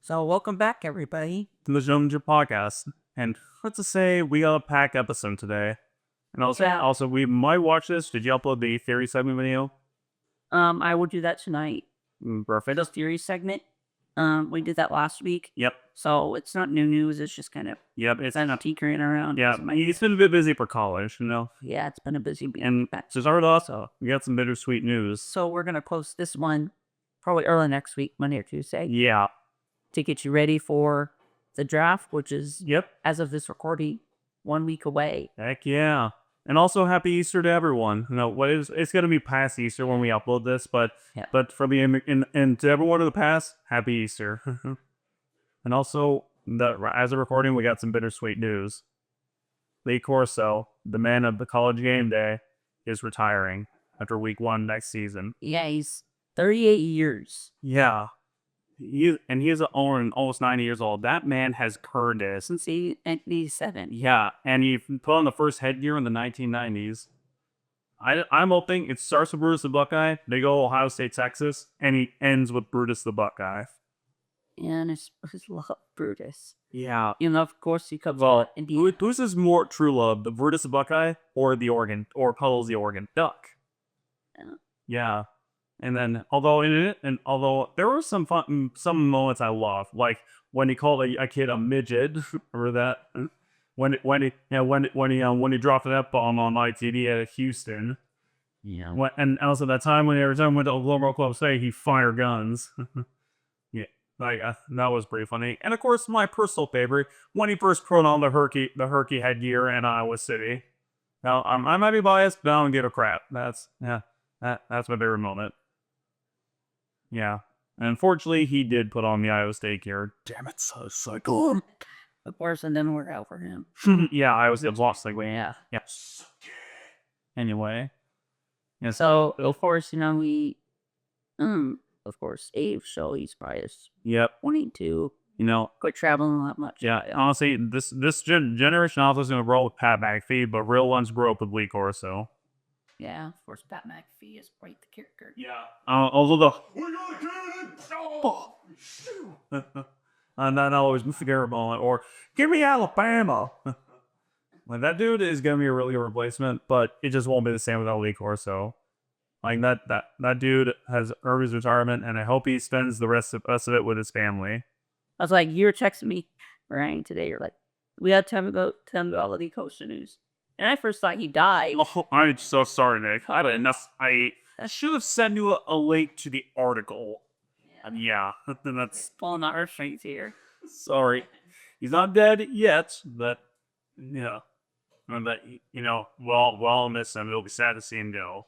So welcome back, everybody. To the Jones podcast. And let's just say we got a packed episode today. And also we might watch this. Did you upload the theory segment video? I will do that tonight. Perfect. The theory segment. We did that last week. Yep. So it's not new news. It's just kind of It's kind of tinkering around. yeah. He's been a bit busy for college, you know. Yeah, it's been a busy week. And to start off, we got some bittersweet news. So we're gonna post this one probably early next week, Monday or Tuesday, Yeah. to get you ready for the draft, which is Yep. as of this recording 1 week away. Heck yeah. And also happy Easter to everyone. No, it's gonna be past Easter when we upload this, but Yeah. for the and to everyone in the past, happy Easter. And also, as a recording, we got some bittersweet news. Lee Corso, the man of the college game day, is retiring after week 1 next season. Yeah, he's 38 years. Yeah. He is almost 90 years old. That man has earned it. Since 87. Yeah, and he put on the first headgear in the 1990s. I'm hoping it starts with Brutus the Buckeye, they go Ohio State, Texas, and he ends with Brutus the Buckeye. And his love Brutus. Yeah. You know, of course, he comes Well, Indeed. who's his more true love, the Brutus the Buckeye or Puddles the Oregon Duck? Yeah. And then, although there were some moments I loved, like when he called a kid a midget, or that when he dropped that bomb on ITD at Houston. Yeah. And also that time when every time we went to Oklahoma State, he fired guns. Yeah, like that was pretty funny. And of course, my personal favorite, when he first put on the herky headgear in Iowa City. Now I might be biased, but I don't give a crap. That's my favorite moment. Yeah. And unfortunately, he did put on the Iowa State gear. Damn it, cycle. Of course, and then we're out for him. Yeah, Iowa State lost like Yeah. Yes. Anyway. Yeah. So, of course, you know, of course, Abe, so he's probably Yep. 22. You know, Quit traveling that much. yeah, honestly, this generation also is going to grow with Pat McAfee, but real ones grow up with Lee Corso. Yeah, of course, Pat McAfee is quite the character. Yeah. Although the we got a kid! And then always Mr. Garibaldi or give me Alabama. Like that dude is gonna be a really good replacement, but it just won't be the same without Lee Corso. Like that dude has earned his retirement, and I hope he spends the rest of it with his family. I was like, you were texting me, Ryan, today. You're like, we had time to go all of the Costa News. And I first thought he died. Oh, I'm so sorry, Nick. I had enough. I should have sent you a link to the article. Yeah, that's Falling on our strength here. sorry. He's not dead yet, but yeah, and that we'll miss him. It'll be sad to see him go.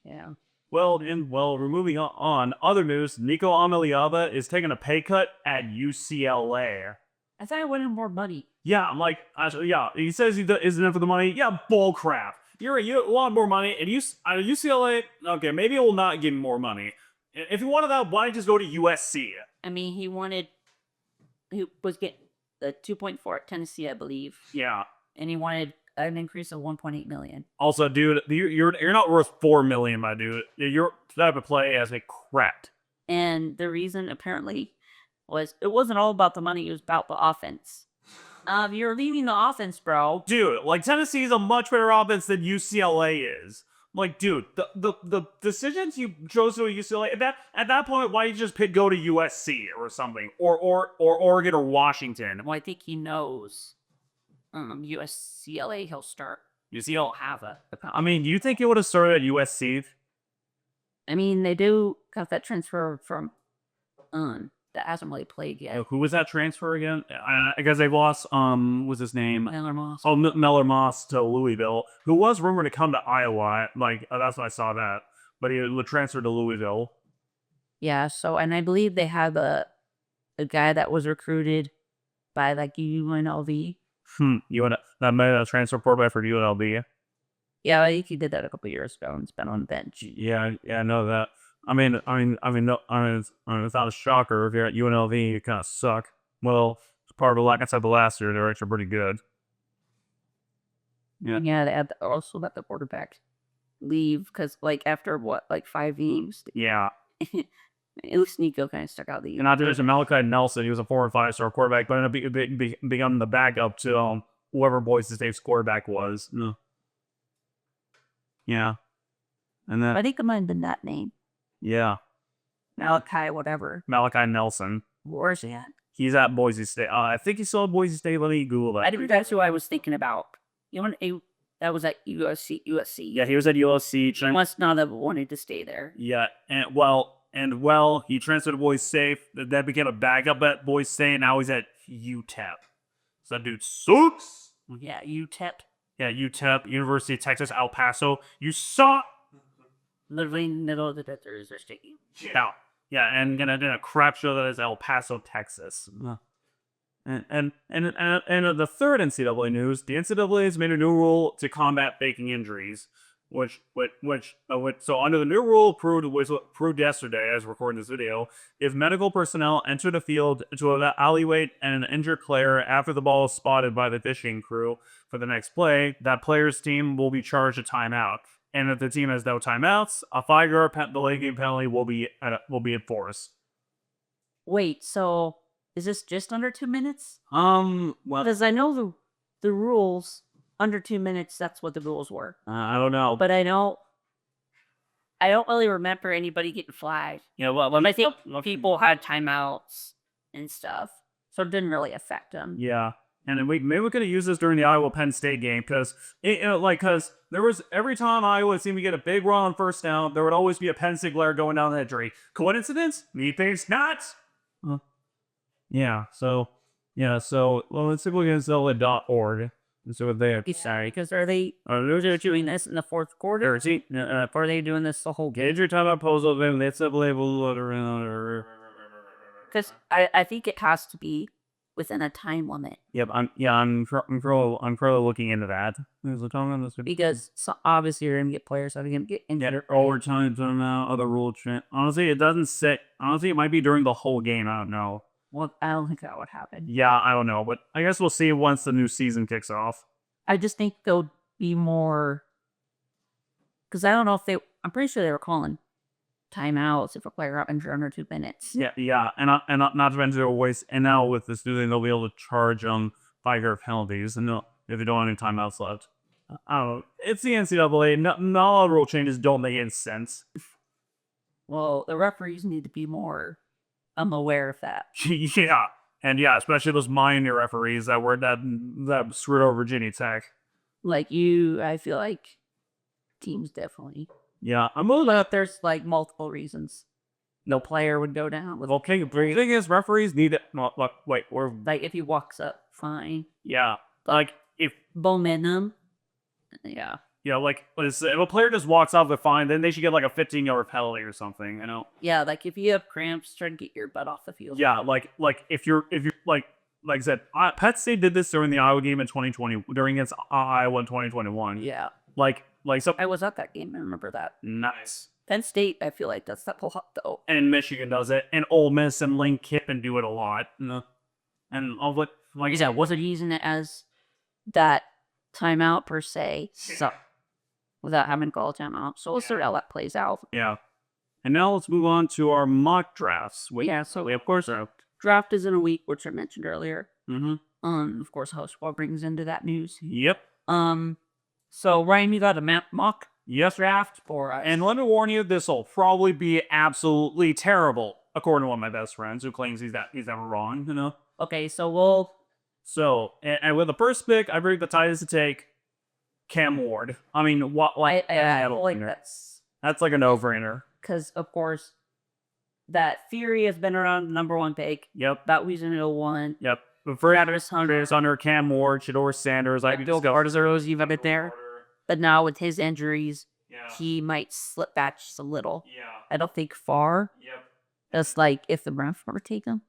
Yeah. Well, we're moving on. Other news: Nico Ameliava is taking a pay cut at UCLA. I thought I wanted more money. Yeah, I'm like, yeah. He says he isn't in for the money. Yeah, bull crap. You want more money, and UCLA. Okay, maybe it will not give him more money. If you wanted that, why don't you just go to USC? I mean, he was getting the 2.4 at Tennessee, I believe. Yeah. And he wanted an increase of 1.8 million. Also, dude, you're not worth $4 million, my dude. Your type of play as a crap. And the reason apparently was it wasn't all about the money; it was about the offense. You're leaving the offense, bro. Dude, like Tennessee is a much better offense than UCLA is. Like, dude, the decisions you chose to UCLA at that point, why did you just go to USC or something, or Oregon or Washington? Well, I think he knows. UCLA, he'll start. He'll have a. I mean, do you think it would have started at USC? I mean, they do got that transfer from that hasn't really played yet. Who was that transfer again? I guess they lost. What's his name? Miller Moss. Oh, Miller Moss to Louisville, who was rumored to come to Iowa. Like that's when I saw that, but he would transfer to Louisville. Yeah. So, and I believe they have a guy that was recruited by like UNLV. That made a transfer portal for UNLV. Yeah, I think he did that a couple years ago and it's been on the bench. Yeah, I know that. I mean, it's not a shocker if you're at UNLV, you kind of suck. Well, it's part of the like I said the last year, they're actually pretty good. Yeah, they had also let the quarterback leave because like after what, like 5 games. Yeah. At least Nico kind of stuck out the. And not just Malachi Nelson, he was a 4 and 5 star quarterback, but ended up becoming the backup to whoever Boise State's quarterback was. Yeah. And then I think it might have been that name. yeah, Malachi, whatever. Malachi Nelson. Where's he at? He's at Boise State. I think he's still at Boise State. Let me Google that. I think that's who I was thinking about. You know, that was at USC. Yeah, he was at USC. He must not have wanted to stay there. Yeah, and he transferred to Boise State. That became a backup at Boise State. Now he's at UTEP. So that dude sucks. Yeah, UTEP. Yeah, UTEP, University of Texas, El Paso. You suck. Literally in the middle of the desert is their stadium. Yeah, and gonna do a crap show that is El Paso, Texas. And the third NCAA news, the NCAA has made a new rule to combat faking injuries, so under the new rule proved yesterday, as we're recording this video, if medical personnel enter the field to evaluate an injured player after the ball is spotted by the fishing crew for the next play, that player's team will be charged a timeout. And if the team has no timeouts, a 5-yard delay game penalty will be enforced. Wait, so is this just under 2 minutes? Well, because I know the rules under 2 minutes. That's what the rules were. I don't know, but I don't really remember anybody getting flagged. Yeah, well, I think people had timeouts and stuff, so it didn't really affect them. Yeah. And then maybe we could have used this during the Iowa-Penn State game, because there was, every time Iowa seemed to get a big run on first down, there would always be a Penn State player going down the injury. Coincidence? Me thinks not. So let's see if we can NCAA.org and see what they have. Sorry, because are they doing this in the fourth quarter? Or are they doing this the whole game? Get your timeout proposal, then let's because I think it has to be within a time limit. Yep, I'm probably looking into that. There's a time on this because obviously you're gonna get players that are gonna get injured. Yeah, overtime, timeout, other rule change. Honestly, it doesn't say. Honestly, it might be during the whole game. I don't know. Well, I don't think that would happen. Yeah, I don't know, but I guess we'll see once the new season kicks off. I just think there'll be more, because I don't know if I'm pretty sure they were calling timeouts if a player got injured under 2 minutes. Yeah, and not to mention their waste. And now with this new thing, they'll be able to charge 5-yard penalties, and if they don't have any timeouts left. I don't know. It's the NCAA. Not all rule changes don't make any sense. Well, the referees need to be more aware of that. Yeah, and especially those minor referees that screwed over Virginia Tech. I feel like teams definitely. Yeah, I'm moving that there's multiple reasons no player would go down. Okay, the thing is, referees need it. We're if he walks up, fine. Yeah, if momentum. Yeah. Yeah, if a player just walks off the fine, then they should get a 15-yard penalty or something. You know. Yeah, if you have cramps, try to get your butt off the field. Yeah, if you're like I said, Penn State did this during the Iowa game in 2020, against Iowa in 2021. Yeah. So I was at that game. I remember that. Nice. Penn State, I feel like that's that whole though. And Michigan does it, and Ole Miss and Lane Kiffin do it a lot. And all wasn't using it as that timeout per se, so without having to call a timeout. So we'll see how that plays out. Yeah. And now let's move on to our mock drafts. So of course draft is in a week, which I mentioned earlier. Mm-hmm. Of course, house ball brings into that news. Yep. So Ryan, you got a mock draft for us. And let me warn you, this will probably be absolutely terrible, according to one of my best friends who claims he's never wrong. Okay, so and with the first pick, I bring the Titans to take Cam Ward. I mean, what? I don't like that's a no-brainer. Because of course, that theory has been around the number one pick. Yep. That was in 01. Yep. But for Hunter's under Cam Ward, Shedeur Sanders, Bill Gardner-Rose even a bit there. But now with his injuries, he might slip back just a little. Yeah. I don't think far. Yep. That's if the Browns were to take him.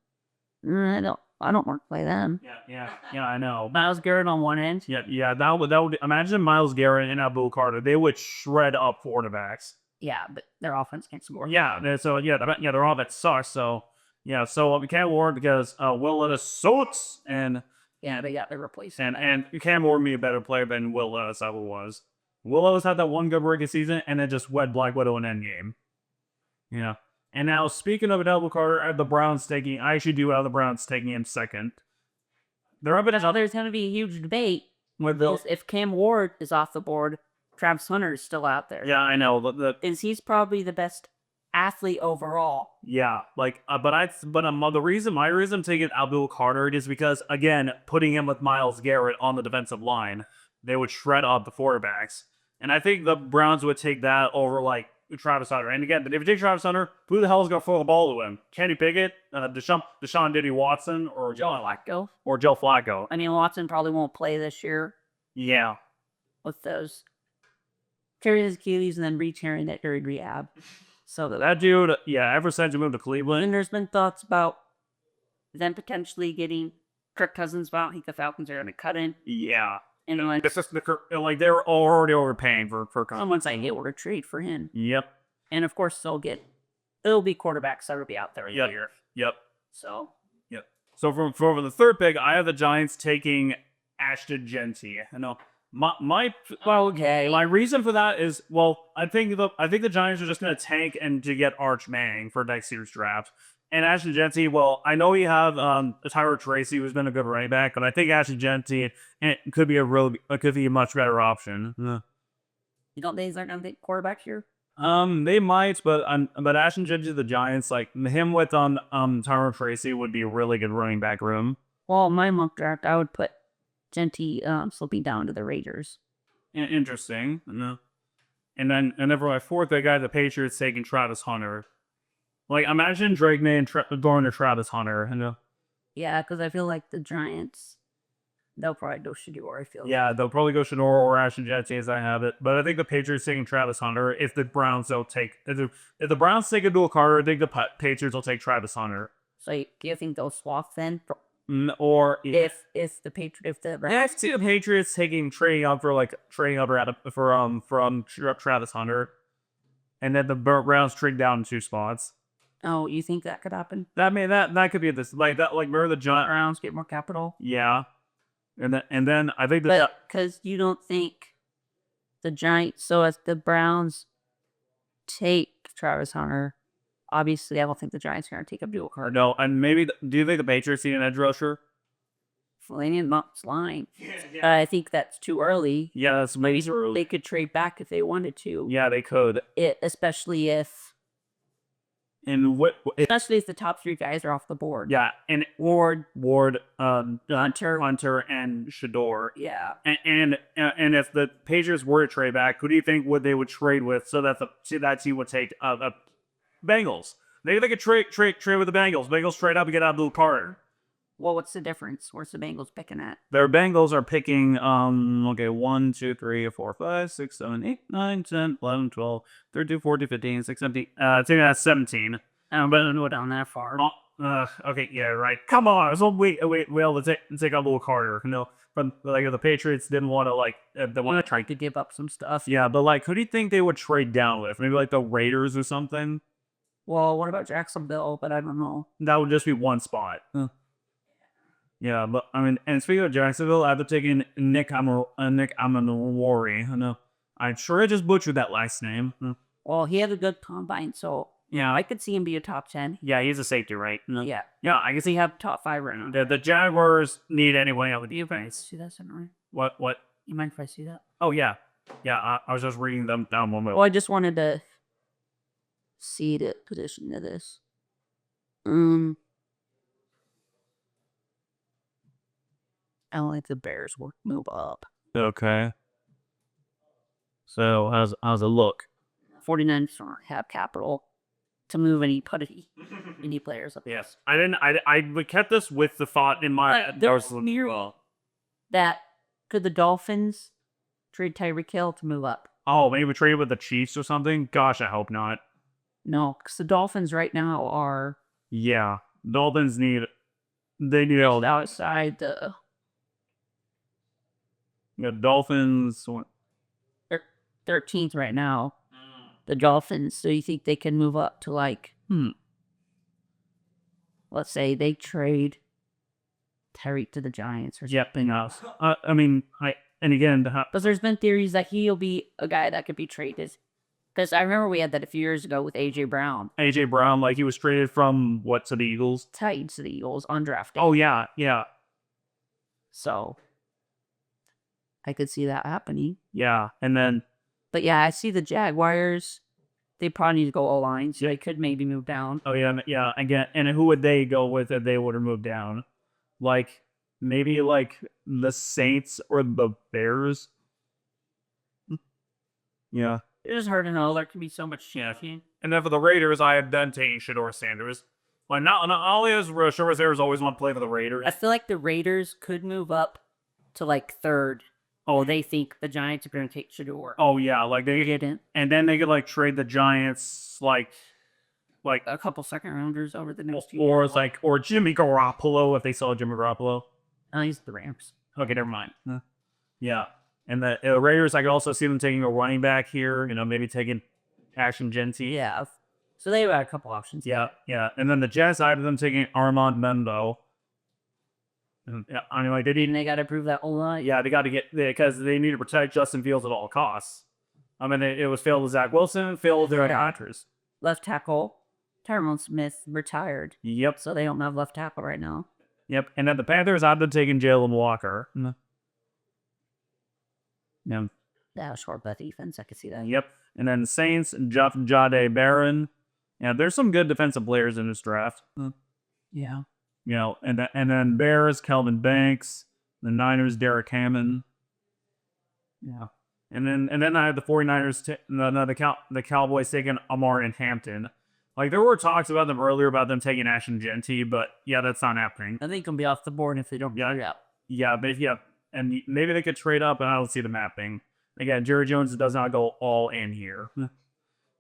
I don't want to play them. Yeah, I know. Myles Garrett on one end. Yeah. That would imagine Myles Garrett and Abdul Carter. They would shred up quarterbacks. Yeah, but their offense can't score. Yeah. So they're all that sucks. So Cam Ward because Will Levis sucks and. Yeah, they got to replace him. And Cam Ward be a better player than Will Levis ever was. Will Levis had that one good rookie season and then just wed Black Widow in Endgame. Yeah. And now, speaking of Abdul Carter, I actually do have the Browns taking him second. There have been There's going to be a huge debate with the, is if Cam Ward is off the board, Travis Hunter is still out there. yeah, I know Is he's probably the best athlete overall. yeah, like, the reason my reason I'm taking Abdul Carter is because, again, putting him with Myles Garrett on the defensive line, they would shred up the quarterbacks, and I think the Browns would take that over like Travis Hunter. And again, if you take Travis Hunter, who the hell is gonna throw the ball to him? Kenny Pickett, Deshaun Diddy Watson, or Joe Flacco. Joe Flacco? I mean, Watson probably won't play this year Yeah, with those tearing his Achilles and then re-tearing it during rehab. So that dude, yeah, ever since he moved to Cleveland, and there's been thoughts about them potentially getting Kirk Cousins. But I don't think the Falcons are going to cut in. yeah. And like, This is like they're already overpaying for someone's like, "Hey, we're a trade for him." Yep. And of course, it'll be quarterbacks that will be out there. Yep. Yep. So Yep. So for the third pick, I have the Giants taking Ashton Genty. I know my reason for that is, well, I think the Giants are just gonna tank and to get Arch Manning for next year's draft. And Ashton Genty, well, I know you have Tyler Tracy, who's been a good running back, but I think Ashton Genty could be a much better option. you don't think they're going to take quarterback here? They might, but Ashton Genty, the Giants, like him with Tyler Tracy would be a really good running back room. Well, my mock draft, I would put Genty slipping down to the Raiders. Interesting. No. And then for my fourth pick, I have the Patriots taking Travis Hunter. Like, imagine Drake May and going to Travis Hunter. You know? Yeah, because I feel like the Giants, they'll probably go Shador, I feel. Yeah, they'll probably go Shador or Ashton Genty as I have it. But I think the Patriots taking Travis Hunter if the Browns don't take... If the Browns take Abdul Carter, I think the Patriots will take Travis Hunter. So do you think they'll swap then? Or... I see the Patriots trading up from Travis Hunter. And then the Browns trade down 2 spots. Oh, you think that could happen? That could be this remember the Giants Browns get more capital? Yeah. And then I think that because you don't think the Giants, so as the Browns take Travis Hunter, obviously I don't think the Giants are going to take Abdul Carter. No, and maybe do you think the Patriots need an edge rusher? Flanagan Monk's line. I think that's too early. Yeah, that's maybe too early. They could trade back if they wanted to. Yeah, they could. Especially if especially if the top 3 guys are off the board. Yeah, and Ward, Hunter, and Shador. Yeah, and if the Patriots were to trade back, who do you think they would trade with so that that team would take Bengals? Maybe they could trade with the Bengals. Bengals trade up and get Abdul Carter. Well, what's the difference? Where's the Bengals picking at? Their Bengals are picking 1, 2, 3, 4, 5, 6, 7, 8, 9, 10, 11, 12, 13, 14, 15, 16, 17. I think that's 17. But I don't know down that far. Okay, yeah, right. Come on. So wait, well, let's take Abdul Carter. No, but the Patriots didn't want to they want to try to give up some stuff. Yeah, but who do you think they would trade down with? Maybe the Raiders or something? Well, what about Jacksonville? But I don't know. That would just be 1 spot. Yeah, but I mean, and speaking of Jacksonville, I've taken Nick Amenawari. I know. I'm sure I just butchered that last name. Well, he had a good combine, so yeah, I could see him be a top 10. Yeah, he's a safety, right? Yeah. Yeah, I can see he have top 5 right now. The Jaguars need anyone on the defense. See that center? What? You mind if I see that? Oh yeah, yeah. I was just reading them down one minute. Well, I just wanted to see the position of this. I don't think the Bears will move up. Okay. So how's it look? 49ers don't have capital to move any players up. Yes. I kept this with the thought in my head. There's that could the Dolphins trade Tyreek Hill to move up? Oh, maybe trade with the Chiefs or something? Gosh, I hope not. No, because the Dolphins right now are... Yeah. Dolphins need outside the... The Dolphins... They're 13th right now. The Dolphins, so you think they can move up to let's say they trade Tyreek to the Giants or something else. I mean, and again... Because there's been theories that he'll be a guy that could be traded. Because I remember we had that a few years ago with A.J. Brown. A.J. Brown, like he was traded from what to the Eagles? Titans to the Eagles, undrafted. Oh, yeah, yeah. So I could see that happening. Yeah, and then But yeah, I see the Jaguars. They probably need to go O-line, so they could maybe move down. oh yeah, yeah, again, and who would they go with if they would have moved down? Like maybe like the Saints or the Bears. Yeah, It is hard to know. There can be so much changing. and then for the Raiders, I had then taken Shador Sanders. Like not only is Shador Sanders always want to play for the Raiders. I feel like the Raiders could move up to like third. Oh, they think the Giants are going to take Shador. Oh yeah, like they Didn't. and then they could like trade the Giants like A couple second rounders over the next 2 or years. it's like or Jimmy Garoppolo if they saw Jimmy Garoppolo. He's the Rams. Okay, never mind. Yeah, and the Raiders, I could also see them taking a running back here. You know, maybe taking Ashton Genty. Yeah. So they have a couple options. Yeah, yeah. And then the Jets, I have them taking Armand Mendo. And, yeah, I mean, like they And need, they got to prove that O-line. yeah, they got to get because they need to protect Justin Fields at all costs. I mean, it was failed to Zach Wilson, failed to Rodgers. Left tackle, Tyrone Smith retired. Yep, So they don't have left tackle right now. yep. And then the Panthers, I've been taking Jalen Walker. Yeah, Yeah, short but defense. I could see that. yep. And then the Saints, Jade Barron. Yeah, there's some good defensive players in this draft. Yeah. You know, and then Bears, Kelvin Banks. The Niners, Derek Hammond. Yeah. And then I had the 49ers, the Cowboys taking Amar and Hampton. Like, there were talks about them earlier about them taking Ashton Genty, but yeah, that's not happening. I think he'll be off the board if they don't get it out. Yeah, but yeah, and maybe they could trade up, and I don't see them happening. Again, Jerry Jones does not go all in here.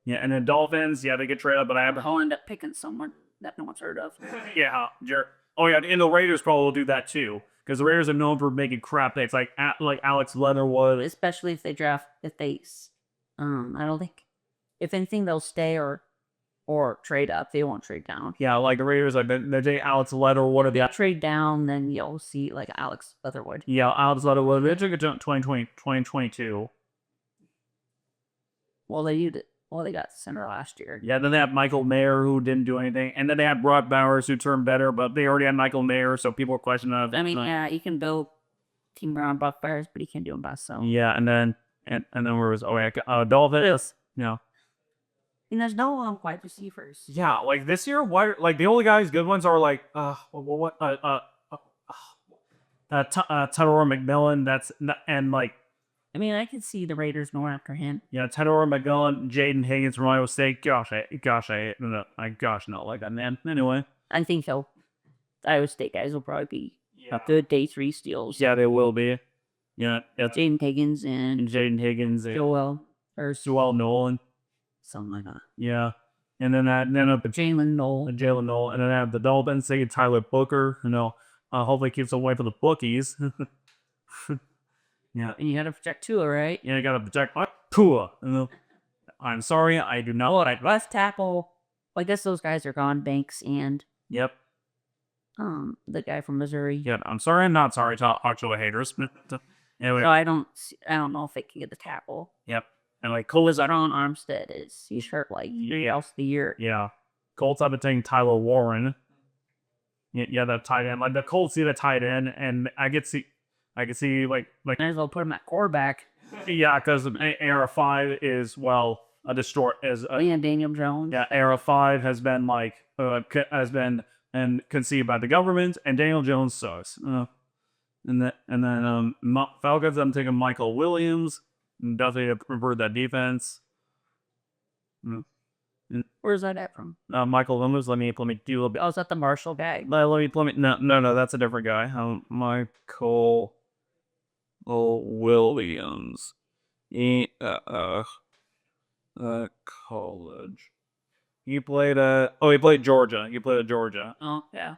Yeah, and then Dolphins, yeah, they could trade up, but I have He'll end up picking someone that no one's heard of. yeah, oh yeah, and the Raiders probably will do that too, because the Raiders are known for making crap picks, like Alex Leatherwood. Especially if they draft, I don't think, if anything, they'll stay or trade up. They won't trade down. Yeah, like the Raiders, like they take Alex Leatherwood. If they trade down, then you'll see like Alex Leatherwood. Yeah, Alex Leatherwood. They took it to 2022. Well, they used it. Well, they got center last year. Yeah, then they have Michael Mayer, who didn't do anything. And then they had Brock Bowers, who turned better, but they already had Michael Mayer, so people are questioning of. I mean, yeah, you can build team around Buck Bears, but you can't do them by so. Yeah, and then where was Dolphins? Yeah. And there's no wide receivers. Yeah, like this year, like the only guys good ones are like Tuttle McMillan. That's not, and like. I mean, I can see the Raiders going after him. Yeah, Tedor McMillan, Jaden Higgins from Iowa State. Gosh, no, like that, man. Anyway. I think the Iowa State guys will probably be the day 3 steals. Yeah, they will be. Yeah, it's Jaden Higgins and Jaden Higgins, Joel or Sewell Nolan. something like that. Yeah. And then up Jalen Noel. Jalen Noel. And then I have the Dolphins, they get Tyler Booker. You know, hopefully keeps away from the bookies. Yeah. And you got to protect Tua, right? Yeah, you gotta protect Tua. I'm sorry, I do not like left tackle. Well, I guess those guys are gone. Banks and Yep. the guy from Missouri. Yeah, I'm sorry, I'm not sorry to Ochoa haters. Anyway. So I don't know if they can get the tackle. Yep. And like Colts, Zaron Armstead he's hurt like 3 else the year. Yeah. Colts have been taking Tyler Warren. Yeah, that tight end. Like the Colts see the tight end, and I could see like Might as well put him at quarterback. yeah, because Era 5 is a distort as And Daniel Jones. yeah, Era 5 has been conceived by the government, and Daniel Jones sucks. And then Falcons, I'm taking Michael Williams. Definitely improved that defense. Where's that at from? Michael Williams. Let me do a little bit. Oh, is that the Marshall guy? Let me. No, that's a different guy. Michael Williams. College. He played Georgia. He played at Georgia. Oh, yeah.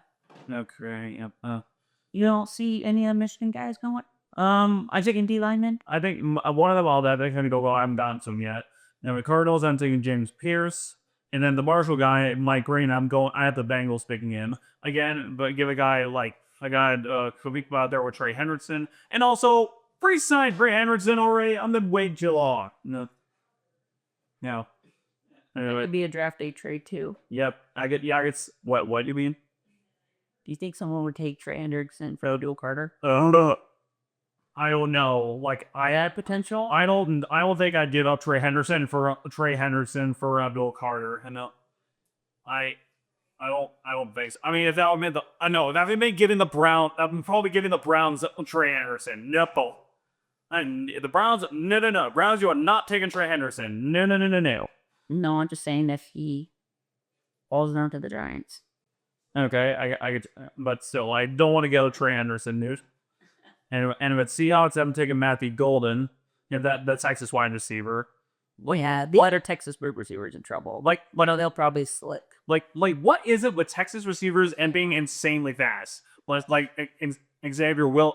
Okay. Yep. You don't see any of the Michigan guys going? I'm taking D lineman. I think one of them all that they can go. Well, I haven't gotten to him yet. Now the Cardinals, I'm taking James Pierce, and then the Marshall guy, Mike Green. I have the Bengals picking him again, but give a guy like I got a week out there with Trey Hendrickson, and also free signed Trey Hendrickson already. I'm the wait till all. No. Yeah. It Anyway, could be a draft day trade too. yep. I get. Yeah. I get. What do you mean? Do you think someone would take Trey Hendrickson for Odell Carter? I don't know. Like I That potential? I don't think I'd give up Trey Henderson for Abdul Carter. And I don't think so. I mean, if that would mean if that would mean giving the Browns, I'm probably giving the Browns Trey Henderson. Nipple. And the Browns, no. Browns, you are not taking Trey Henderson. No. No, I'm just saying if he falls down to the Giants. Okay, I get, but still, I don't want to get a Trey Henderson, dude. And if it's Seahawks, I'm taking Matthew Golden. That Texas wide receiver. Well, yeah, the other Texas wide receivers in trouble. Like, But they'll probably slick. Like, what is it with Texas receivers and being insanely fast? Xavier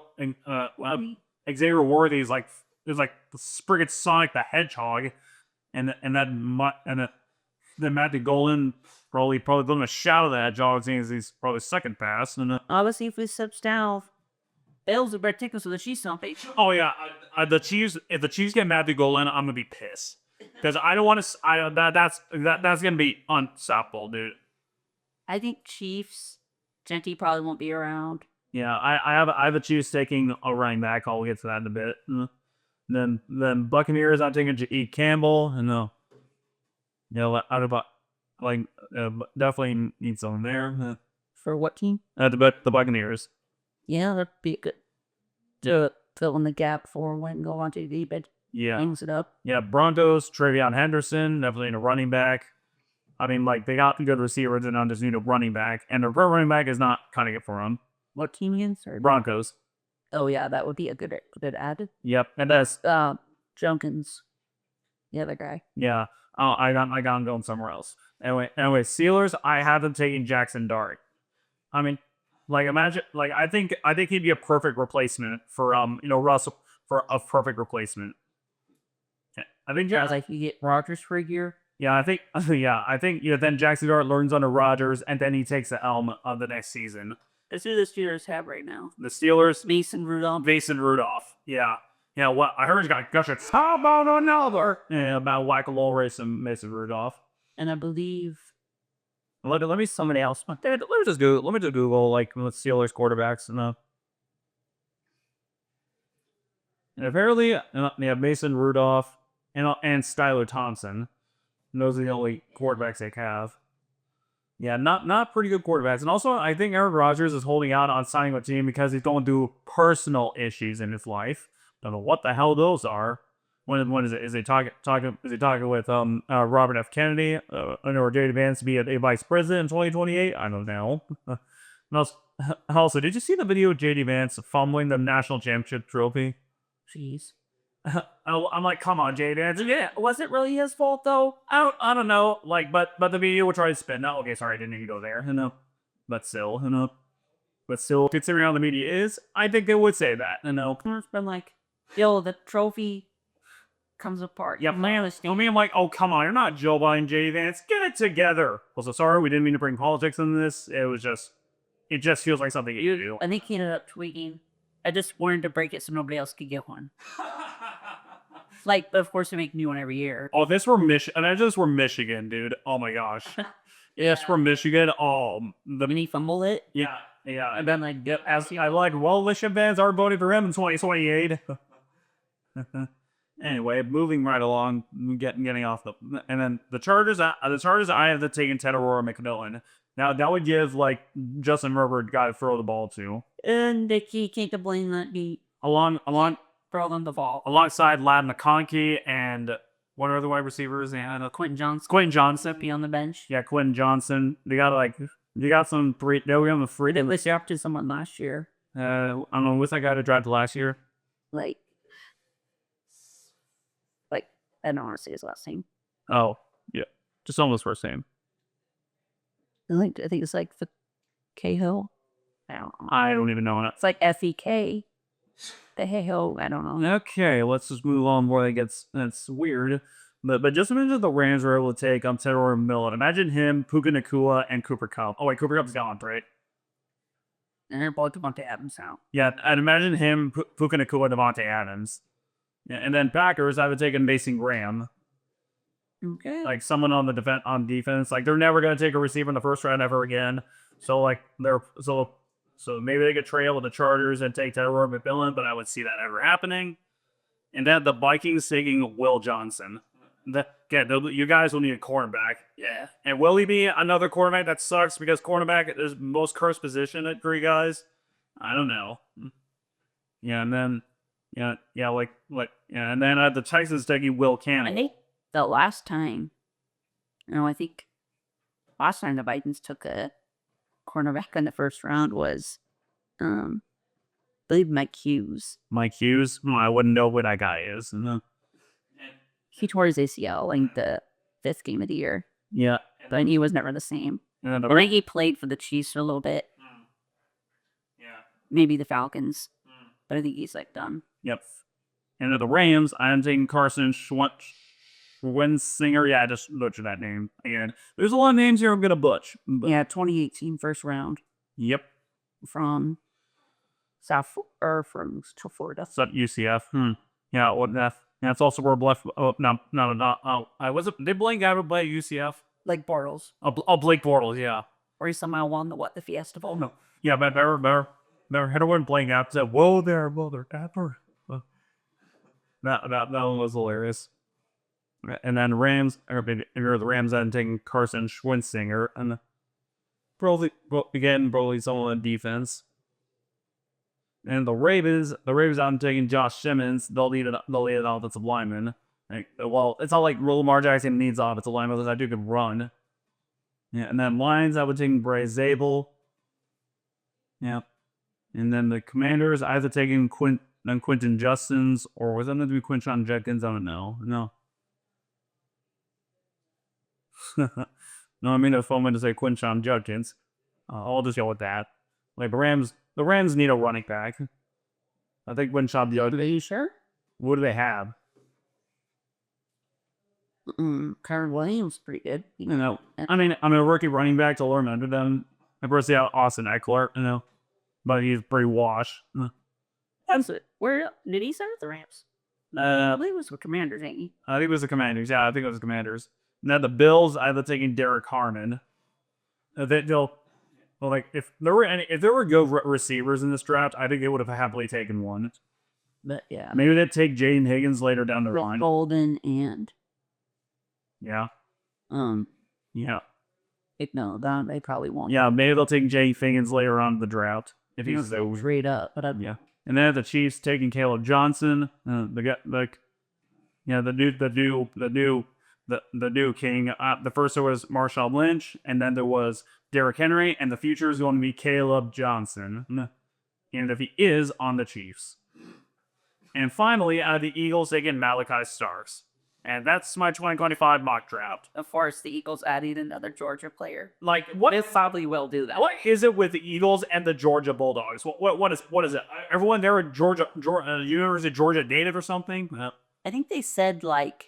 Xavier Worthy is like the friggin' Sonic the Hedgehog, and then Matthew Golden probably doing a shout of the Hedgehog, seeing as he's probably second pass. And Obviously, if we steps down, Bills are better take us to the Chiefs something. oh yeah, the Chiefs. If the Chiefs get Matthew Golden, I'm gonna be pissed because I don't want to. That's gonna be unstoppable, dude. I think Chiefs, Genty probably won't be around. Yeah, I have a Chiefs taking a running back. I'll get to that in a bit. Then Buccaneers, I'm taking E. Campbell, and out of definitely need someone there. For what team? The Buccaneers. Yeah, that'd be good. To fill in the gap for when go on to the bed. Yeah, Hangs it up. yeah. Broncos, Travion Henderson, definitely in a running back. I mean, like they got good receivers, and I just need a running back, and the running back is not cutting it for them. What team again? Sorry. Broncos. Oh yeah, that would be a good add. Yep, and that's Junkins, the other guy. yeah. I got him going somewhere else. Anyway, Steelers. I have them taking Jackson Dart. I mean, like imagine, like I think he'd be a perfect replacement for Russell for a perfect replacement. I think I was like, you get Rodgers for a year. Yeah, I think then Jackson Dart learns under Rodgers, and then he takes the helm of the next season. That's who the Steelers have right now. The Steelers, Mason Rudolph. Yeah. Yeah, what I heard he's got gushers. How about another? Yeah, about Whack-a-Mole Race and Mason Rudolph. And I believe Let me somebody else. Let me just Google like the Steelers quarterbacks and apparently Mason Rudolph and Skylar Thompson. And those are the only quarterbacks they have. Yeah, not pretty good quarterbacks. And also, I think Aaron Rodgers is holding out on signing a team because he's going through personal issues in his life. Don't know what the hell those are. When is it? Is he talking with Robert F. Kennedy or J.D. Vance to be a vice president in 2028? I don't know. And also, did you see the video of J.D. Vance fumbling the national championship trophy? jeez. I'm like, come on, J.D. Vance. Yeah, Was it really his fault though? I don't know. Like, but the video would try to spin. No, okay, sorry, I didn't need to go there. But still, considering how the media is, I think they would say that. It's been like, yo, the trophy comes apart. Yeah, man, I mean, I'm like, oh, come on, you're not Joe Biden, J.D. Vance. Get it together. Also, sorry, we didn't mean to bring politics into this. It just feels like something you do. I think he ended up tweeting, I just wanted to break it so nobody else could get one. Like, but of course, they make a new one every year. Oh, this were Michigan. Imagine this were Michigan, dude. Oh my gosh. Yes, from Michigan. Oh, When he fumbled it, yeah. and then like, I like, well, Michigan fans are voting for him in 2028. Anyway, moving right along, getting off and then the Chargers. I have to take in Ted Aurora McMillan. Now that would give like Justin Herbert guy to throw the ball to, and he can't complain that he along throw them the ball. alongside Lad McConkey and what are the wide receivers? They had Quentin Johnson. Quentin Johnson. Be on the bench. Yeah, Quentin Johnson. They got some three. No, we have a free. They was drafted someone last year. I don't know. What's that guy that drafted last year? Like I don't want to say his last name. Oh, yeah. Just almost first name. I think it's like the Cahill. I don't know. I don't even know it. It's like FEK. The Cahill. I don't know. Okay, let's just move on before that's weird. But just imagine the Rams were able to take Ted Aurora McMillan. Imagine him, Puka Nacua, and Cooper Kupp. Oh wait, Cooper Kupp's gone, right? And they're both Devontae Adams now. Yeah, I'd imagine him, Puka Nacua, Devontae Adams. Yeah, and then Packers, I would take in Mason Graham. Okay. like someone on the defense. Like they're never gonna take a receiver in the first round ever again. So like so maybe they could trade with the Chargers and take Tyrod McMillan, but I would see that ever happening. And then the Vikings taking Will Johnson. You guys will need a cornerback. Yeah. And will he be another cornerback? That sucks because cornerback is the most cursed position for you guys. I don't know. Yeah, and then and then the Texans taking Will I Campbell. think the last time, I think last time the Vikings took a cornerback in the first round was, I believe Mike Hughes. Mike Hughes. I wouldn't know who that guy is. He tore his ACL in the 5th game of the year, Yeah. but he was never the same. And I think he played for the Chiefs for a little bit, maybe the Falcons, but I think he's like done. Yep. And at the Rams, I'm taking Carson Schwensinger. Yeah, I just butchered that name again. There's a lot of names here I'm gonna butch. But Yeah, 2018 first round Yep. from from Florida. It's at UCF. Yeah. What that? Yeah, it's also where left. Oh no. I was it. Did Blaine Gabbert play at UCF? Like Bortles, Blake Bortles. Yeah. or he somehow won the Fiesta Bowl. No. Yeah, but better. Header when Blaine Gabbert said, "Whoa there, mother effer." That one was hilarious. And then the Rams then taking Carson Schwensinger and Broly's on defense. And the Ravens I'm taking Josh Simmons. They'll need an offensive lineman. Well, it's not like Lamar Jackson needs offensive lineman because I do can run. Yeah, and then Lions I would take Bray Zabel. Yeah. And then the Commanders either taking Quentin Justins or was that going to be Quinshon Judkins? I don't know. No. No, I mean if I'm going to say Quinshon Judkins, I'll just go with that. Like the Rams need a running back. I think Quinshon Judkins. Are you sure? What do they have? Kyron Williams, pretty good. I mean, I'm a rookie running back to learn under them. I first see Austin Eckler, but he's pretty washed. Where did he start with the Rams? I believe it was with Commanders, ain't he? I think it was the Commanders. Yeah, I think it was the Commanders. Now the Bills, either taking Derek Harmon. If there were good receivers in this draft, I think they would have happily taken one. But yeah, Maybe they'd take Jaden Higgins later down the line. Golden and Yeah. Yeah. no, that they probably won't. Yeah, maybe they'll take Jaden Higgins later on in the draft if he's so. Straight up, but Yeah. And then the Chiefs taking Caleb Johnson, the new king. The first there was Marshawn Lynch, and then there was Derrick Henry, and the future is going to be Caleb Johnson, and if he is on the Chiefs. And finally, the Eagles taking Malachi Starks, and that's my 2025 mock draft. Of course, the Eagles added another Georgia player. Like what? They probably will do that. What is it with the Eagles and the Georgia Bulldogs? What is it? Everyone there at University of Georgia native or something? I think they said what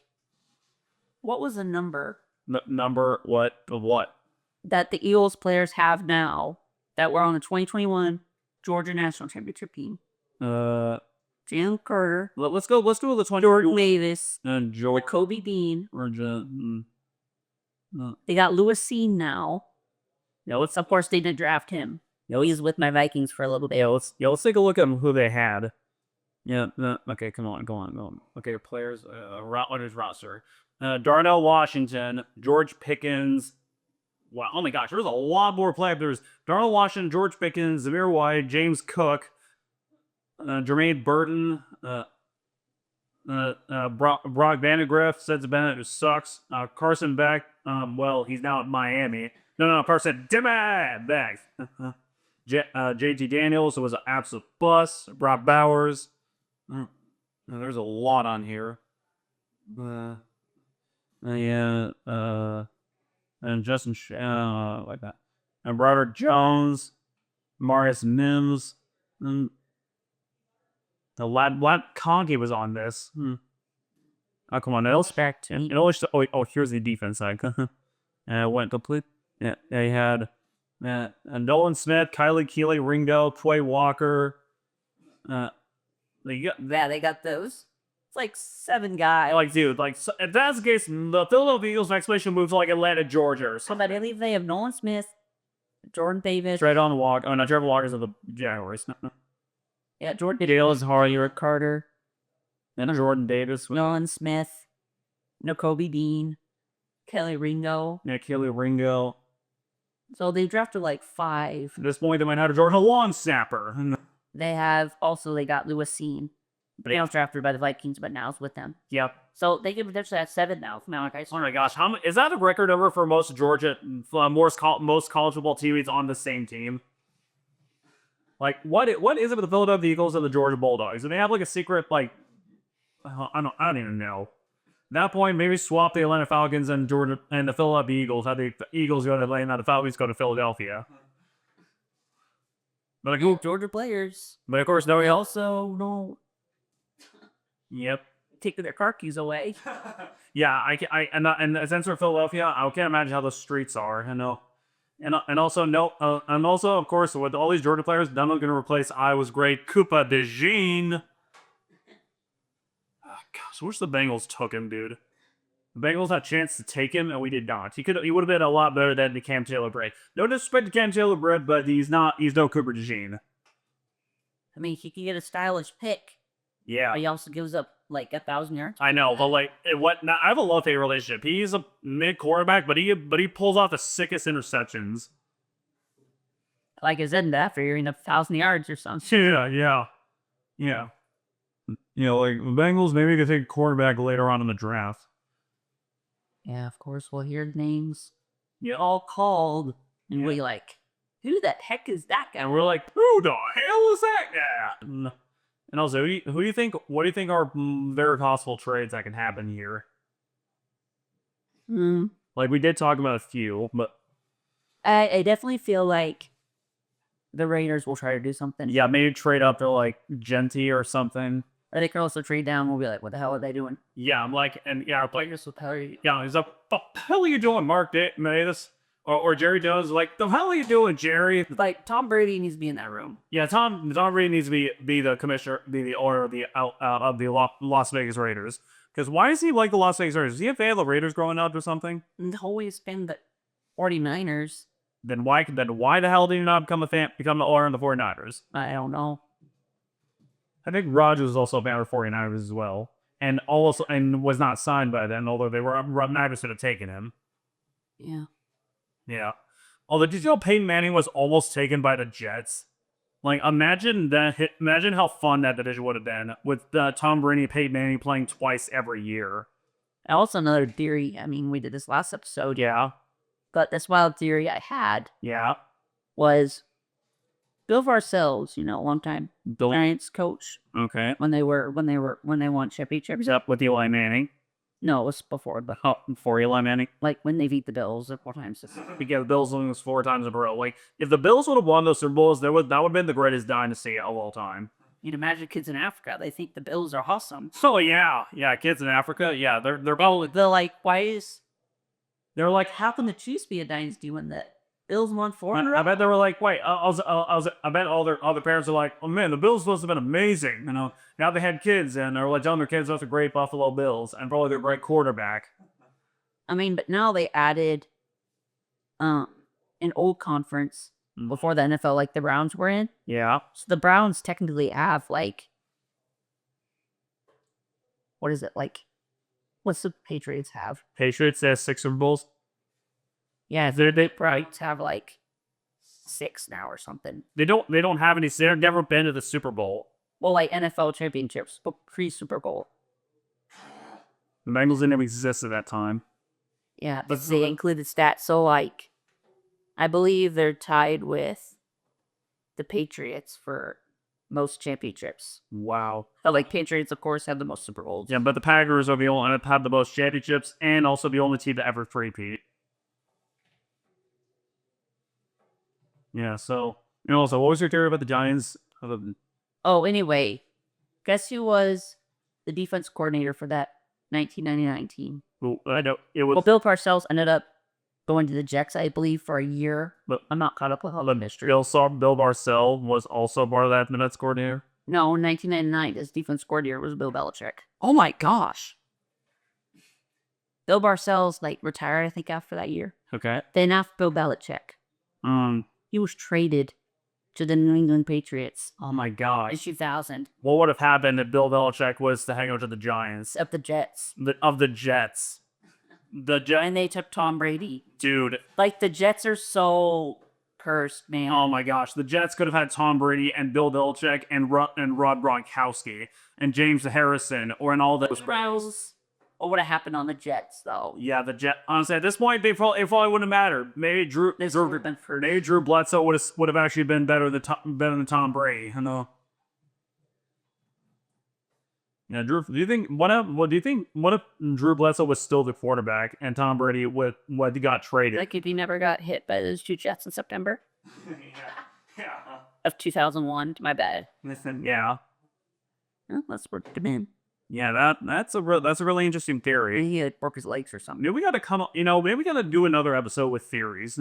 was the number Number what? Of what? that the Eagles players have now that were on the 2021 Georgia National Championship team? Jalen Carter. Let's go with the 20. Jordan Davis. And Georgia. Kobe Dean. Georgia. They got Lewis Cine now. Of course, they didn't draft him. He's with my Vikings for a little bit. Let's take a look at who they had. Yeah. Okay. Come on. Go on. Okay. Players. What is roster? Darnell Washington, George Pickens. Wow. Oh my gosh. There's a lot more players. There's Darnell Washington, George Pickens, Zamir White, James Cook, Jermaine Burton, Brock Vandegrift, Seth Bennett, who sucks. Carson Beck. Well, he's now at Miami. No, Carson Beck. JT Daniels was an absolute bust. Brock Bowers. There's a lot on here. And Justin like that. And Broderick Jones, Marius Mims, and the lad Conky was on this. Oh, come on, Respect him. Here's the defense side. Went complete. Yeah, they had Nolan Smith, Kylie Keeley, Ringo, Quay Walker. They got those. like 7 guys. Like, dude, like, so, if that's the case, the Philadelphia Eagles next place should move to, like, Atlanta, Georgia or something. But I believe they have Nolan Smith, Jordan Davis. Straight on the walk. Oh, no, Trevor Walker's of the Jaguars. No. Yeah, Jordan Davis, Harley, Rick Carter, And Jordan Davis. Nolan Smith, N'Kobe Dean, Kelly Ringo. Yeah, Kelly Ringo. So they drafted like 5. At this point, they might have a Georgia long snapper. They got Lewis Seen. But he was drafted by the Vikings, but now it's with them. Yep. So they could potentially have 7 now from Malachi. Oh my gosh, is that a record ever for most Georgia, most college football teams on the same team? Like, what is it with the Philadelphia Eagles and the Georgia Bulldogs? Do they have like a secret, like, I don't even know. At that point, maybe swap the Atlanta Falcons and the Philadelphia Eagles. Have the Eagles go to Atlanta, the Falcons go to Philadelphia. But like, Georgia players. But of course, no, They also don't Yep. take their car keys away. Yeah, and since we're Philadelphia, I can't imagine how the streets are. I know. And also of course with all these Georgia players, none of them gonna replace Iowa's great Koopa DeJean. Oh, gosh, I wish the Bengals took him, dude. The Bengals had a chance to take him, and we did not. He would have been a lot better than the Cam Taylor-Britt. No disrespect to Cam Taylor-Britt, but he's no Cooper DeJean. I mean, he can get a stylish pick, Yeah, but he also gives up like 1,000 yards. I know, but like, I have a love-hate relationship. He's a mid quarterback, but he pulls off the sickest interceptions. Like I said, after hearing 1,000 yards or something. Yeah. You know, like the Bengals, maybe they could take a quarterback later on in the draft. Yeah, of course, we'll hear names. You're all called, and we're like, who the heck is that guy? And we're like, who the hell is that guy? And also, what do you think are very possible trades that can happen here? Like, we did talk about a few, but I definitely feel like the Raiders will try to do something. yeah, maybe trade up to like Genty or something. Or they can also trade down. We'll be like, what the hell are they doing? Yeah, I'm like, and yeah, like, Players with Perry. yeah, he's like, what the hell are you doing, Mark Davis? Or Jerry Jones, like, the hell are you doing, Jerry? Like, Tom Brady needs to be in that room. Yeah, Tom Brady needs to be the commissioner, be the owner of the Las Vegas Raiders. Because why is he like the Las Vegas Raiders? Is he a fan of the Raiders growing up or something? And always been the 49ers. Then why the hell did he not become the owner of the 49ers? I don't know. I think Rodgers was also a fan of the 49ers as well. And was not signed by then, although they were Niners should have taken him. Yeah. Yeah. Although, did you know Peyton Manning was almost taken by the Jets? Like, imagine how fun that division would have been with Tom Brady and Peyton Manning playing twice every year. And also another theory. I mean, we did this last episode. Yeah. But this wild theory I had Yeah. was Bill Parcells, a long time Giants coach Okay. when they won championships. What's up with Eli Manning? No, it was before, but For Eli Manning? like when they beat the Bills 4 times. Yeah, the Bills won this 4 times in a row. Like, if the Bills would have won those Super Bowls, that would have been the greatest dynasty of all time. You'd imagine kids in Africa, they think the Bills are awesome. So yeah, kids in Africa, yeah, they're probably They're like, they're like, how can the Chiefs be a dynasty when the Bills won 4 in a row? I bet they were like, wait, I bet all their parents are like, oh man, the Bills must have been amazing. Now they had kids and they're like telling their kids that's a great Buffalo Bills and probably their great quarterback. I mean, but now they added an old conference before the NFL, like the Browns were in. Yeah. So the Browns technically have like, what is it like? What's the Patriots have? Patriots has 6 Super Bowls. Yeah, they probably have like 6 now or something. They don't have any. They've never been to the Super Bowl. Well, like NFL championships, but pre-Super Bowl. The Bengals didn't even exist at that time. Yeah, but they included stats. So, like, I believe they're tied with the Patriots for most championships. Wow. But, like, Patriots, of course, have the most Super Bowls. Yeah, but the Packers are the only have the most championships and also the only team to ever three-peat. Yeah, so so what was your theory about the Giants? Oh, anyway, guess who was the defense coordinator for that 1999 team? Well, I know it was. Well, Bill Parcells ended up going to the Jets, I believe, for a year. But I'm not caught up with all the mystery. Bill Parcells was also part of that defense coordinator. No, 1999, his defense coordinator was Bill Belichick. Oh my gosh. Bill Parcells, like, retired, I think, after that year. Okay. Then after Bill Belichick, he was traded to the New England Patriots Oh my in gosh. 2000. What would have happened if Bill Belichick was to hang out to the Giants? Of the Jets. Of the Jets. The Jets. And they took Tom Brady. Dude. Like, the Jets are so cursed, man. Oh my gosh. The Jets could have had Tom Brady and Bill Belichick and Rob Gronkowski and James Harrison or in all those. Browns. What would have happened on the Jets, though? Yeah, the Jet. Honestly, at this point, it probably wouldn't have mattered. Maybe Drew Bledsoe would have actually been better than Tom Brady. I know. Yeah, Drew. Do you think what if Drew Bledsoe was still the quarterback and Tom Brady got traded? Like, if he never got hit by those two Jets in September yeah. of 2001, my bad. Listen, yeah. Well, let's work him in. Yeah, that's a really interesting theory. He had broke his legs or something. Maybe we gotta maybe we gotta do another episode with theories.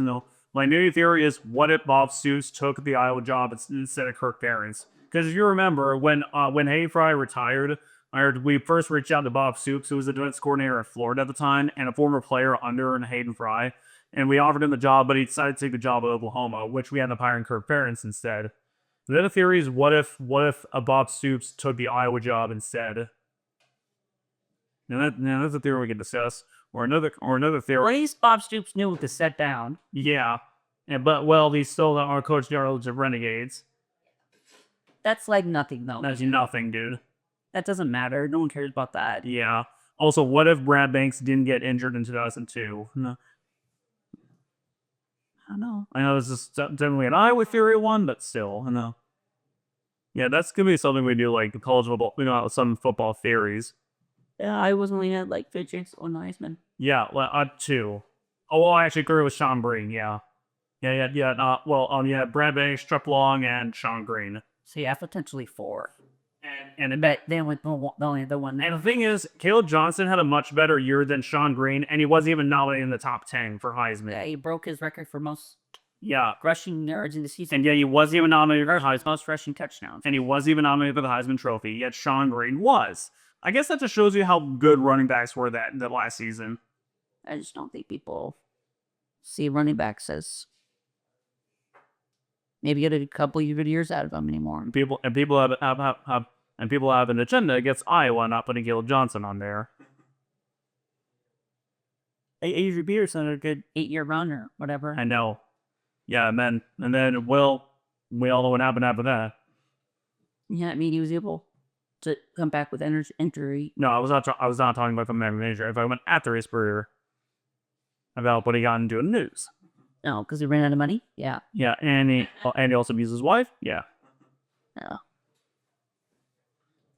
My new theory is, what if Bob Stoops took the Iowa job instead of Kirk Ferentz? Because if you remember, when Hayden Fry retired, we first reached out to Bob Stoops, who was the defense coordinator at Florida at the time, and a former player under Hayden Fry, and we offered him the job, but he decided to take the job at Oklahoma, which we ended up hiring Kirk Ferentz instead. The other theory is, what if a Bob Stoops took the Iowa job instead? Now that's a theory we can discuss, or another theory. At least Bob Stoops knew to set down. Yeah, but he's still our coach general of Renegades. That's like nothing, though. That's nothing, dude. That doesn't matter. No one cares about that. Yeah. Also, what if Brad Banks didn't get injured in 2002? No. I don't know. I know this is definitely an Iowa theory one, but still, I know. Yeah, that's gonna be something we do, like college football. Some football theories. Yeah, I was only had like 5 chances on Heisman. Yeah, well, 2. Oh, well, I actually agree with Sean Green. Yeah. Brad Banks, Trip Long, and Sean Green. So yeah, potentially 4. And But then with only the one. And the thing is, Caleb Johnson had a much better year than Sean Green, and he wasn't even nominated in the top 10 for Heisman. Yeah, he broke his record for most rushing yards in the season. And yeah, he wasn't even nominated for Heisman. Most rushing touchdowns. And he wasn't even nominated for the Heisman Trophy, yet Sean Green was. I guess that just shows you how good running backs were that last season. I just don't think people see running backs as maybe get a couple of good years out of them anymore. People have an agenda against Iowa not putting Caleb Johnson on there. Adrian Peterson, a good 8-year run or whatever. I know. Yeah, and then we all know what happened after that. Yeah, I mean, he was able to come back with injury. No, I was not talking about the manager. If I went after his career, about what he got into the news. No, because he ran out of money. Yeah. Yeah, and he also abused his wife. Yeah. Yeah.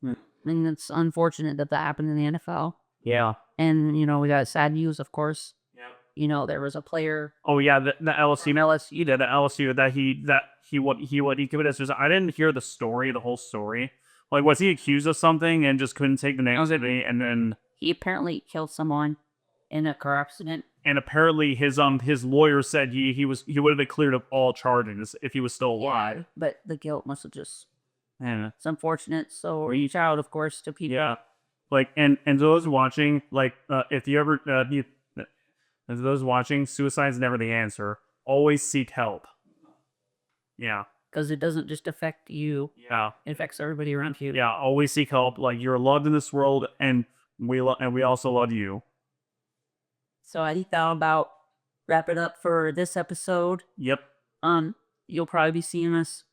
I mean, it's unfortunate that happened in the NFL. Yeah. And we got sad news, of course. Yeah. There was a player. Oh yeah, the LSU. The LSU that he committed suicide. I didn't hear the whole story. Like, was he accused of something and just couldn't take the name of it? And then he apparently killed someone in a car accident. And apparently his lawyer said he would have been cleared of all charges if he was still alive. Yeah, but the guilt must have just. Yeah. It's unfortunate. So reach out, of course, to people. Yeah. Like, and those watching, like, if you ever those watching, suicide's never the answer. Always seek help. Yeah. Because it doesn't just affect you. Yeah. It affects everybody around you. Yeah, always seek help. Like, you're loved in this world, and we also love you. So I think that'll about wrap it up for this episode. Yep. You'll probably be seeing us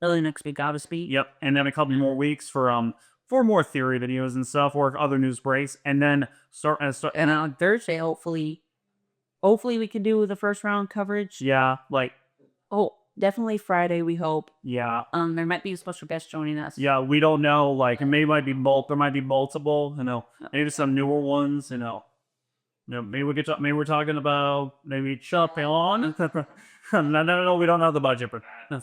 early next week, obviously. Yep. And then a couple more weeks for more theory videos and stuff, or other news breaks, and then start. And on Thursday, hopefully we can do the first round coverage. Yeah, like. Oh, definitely Friday, we hope. Yeah. There might be a special guest joining us. Yeah, we don't know. Like, there might be multiple. Maybe some newer ones. Maybe we're talking about Chuck Palin. No, we don't have the budget for that.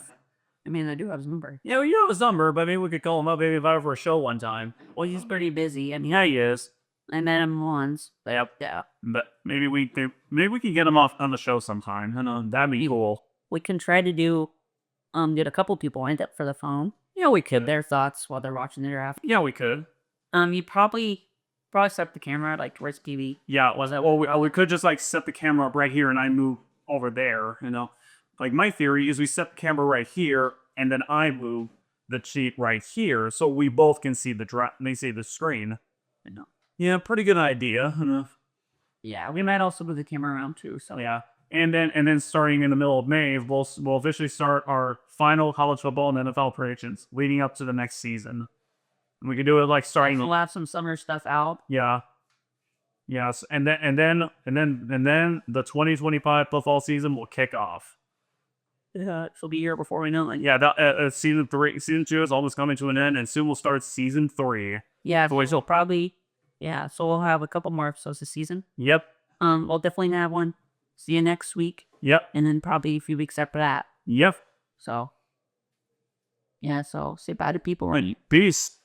I mean, I do have his number. Yeah, well, you have his number, but maybe we could call him up, maybe invite him for a show one time. Well, he's pretty busy. I mean, Yeah, he is. I met him once. Yep. Yeah. But maybe we can get him off on the show sometime. That'd be cool. We can try to get a couple people lined up for the phone. Yeah, Yeah, we could. Their thoughts while they're watching the draft. Yeah, we could. You probably set the camera like towards TV. Yeah, was that? Well, we could just like set the camera up right here, and I move over there. Like my theory is we set the camera right here, and then I move the sheet right here, so we both can see the draft. They see the screen. Yeah, pretty good idea. Yeah, we might also move the camera around too. So Yeah, and then starting in the middle of May, we'll officially start our final college football and NFL predictions leading up to the next season. And we can do it like starting. we'll have some summer stuff out. Yeah. Yes, and then the 2025 football season will kick off. Yeah, it'll be here before we know it. Yeah, that season 2 is almost coming to an end, and soon we'll start season 3. Yeah, which will probably. Yeah, so we'll have a couple more episodes this season. Yep. We'll definitely have one. See you next week. Yep. And then probably a few weeks after that. Yep. So. Yeah, so say bye to people. Peace.